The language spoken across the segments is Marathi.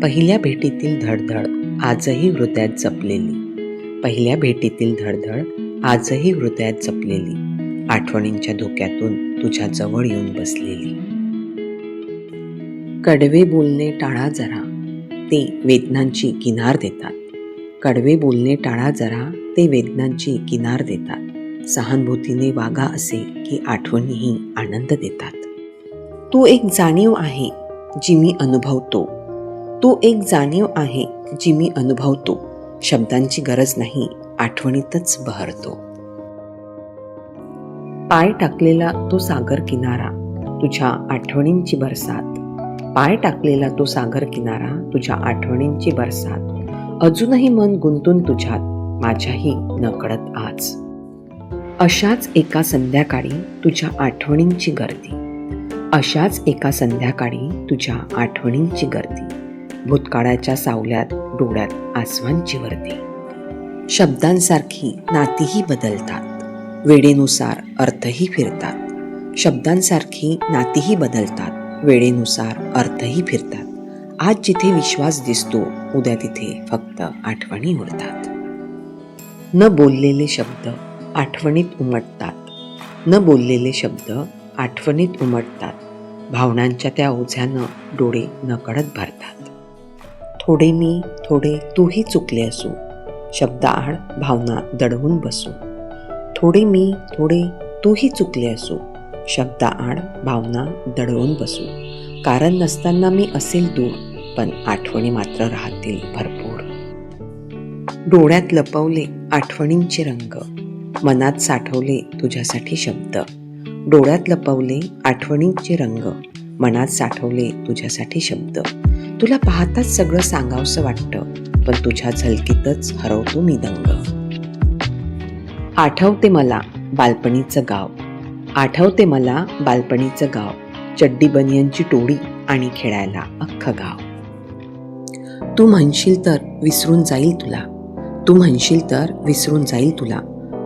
पहिल्या भेटीतील धडधड आजही हृदयात जपलेली, पहिल्या भेटीतील धडधड आजही हृदयात जपलेली, आठवणींच्या धोक्यातून तुझ्या जवळ येऊन बसलेली. कडवे बोलणे टाळा जरा, ते वेदनांची किनार देतात. कडवे बोलणे टाळा जरा, ते वेदनांची किनार देतात. सहानुभूतीने वागा असे की आठवणीही आनंद देतात. तू एक जाणीव आहे जी मी अनुभवतो, तू एक जाणीव आहे जी मी अनुभवतो. शब्दांची गरज नाही, आठवणीतच बहरतो. पाय टाकलेला तो सागर किनारा, तुझ्या आठवणींची बरसात. पाय टाकलेला तो सागर किनारा, तुझ्या आठवणींची बरसात. अजूनही मन गुंतून तुझ्यात, माझ्याही नकळत आज. अशाच एका संध्याकाळी तुझ्या आठवणींची गर्दी, अशाच एका संध्याकाळी तुझ्या आठवणींची गर्दी. भूतकाळाच्या सावल्यात डोळ्यात आसवांची वर्दी. शब्दांसारखी नातीही बदलतात, वेळेनुसार अर्थही फिरतात. शब्दांसारखी नातीही बदलतात, वेळेनुसार अर्थही फिरतात. आज जिथे विश्वास दिसतो, उद्या तिथे फक्त आठवणी उरतात. न बोललेले शब्द आठवणीत उमटतात, न बोललेले शब्द आठवणीत उमटतात. भावनांच्या त्या ओझ्यानं डोळे नकळत भरतात. थोडे मी थोडे तूही चुकले असू, शब्दाआड भावना दडवून बसू. थोडे मी थोडे तूही चुकले असू, शब्दाआड भावना दडवून बसू. कारण नसताना मी असेल दूर, पण आठवणी मात्र राहतील भरपूर. डोळ्यात लपवले आठवणींचे रंग, मनात साठवले तुझ्यासाठी शब्द. डोळ्यात लपवले आठवणींचे रंग, मनात साठवले तुझ्यासाठी शब्द. तुला पाहताच सगळं सांगावसं वाटतं, पण तुझ्या झलकीतच हरवतो मी दंग. आठवते मला बालपणीचं गाव, आठवते मला बालपणीचं गाव. चड्डी बनियनची टोळी आणि खेळायला अख्खं गाव. तू म्हणशील तर विसरून जाईल तुला, तू म्हणशील तर विसरून जाईल तुला.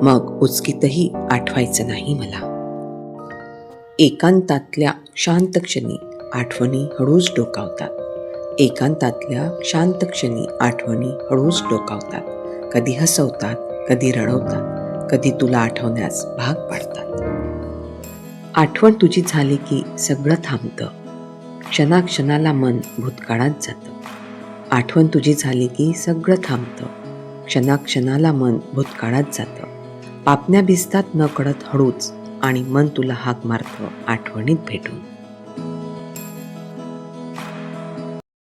मग उचकीतही आठवायचं नाही मला. एकांतातल्या शांत क्षणी आठवणी हळूच डोकावतात, एकांतातल्या शांत क्षणी आठवणी हळूच डोकावतात. कधी हसवतात, कधी रडवतात, कधी तुला आठवण्यास भाग पाडतात. आठवण तुझी झाली की सगळं थांबतं, क्षणाक्षणाला मन भूतकाळात जातं. आठवण तुझी झाली की सगळं थांबतं, क्षणाक्षणाला मन भूतकाळात जातं. पापण्या भिजतात न कळत हळूच, आणि मन तुला हाक मारतं आठवणीत भेटून.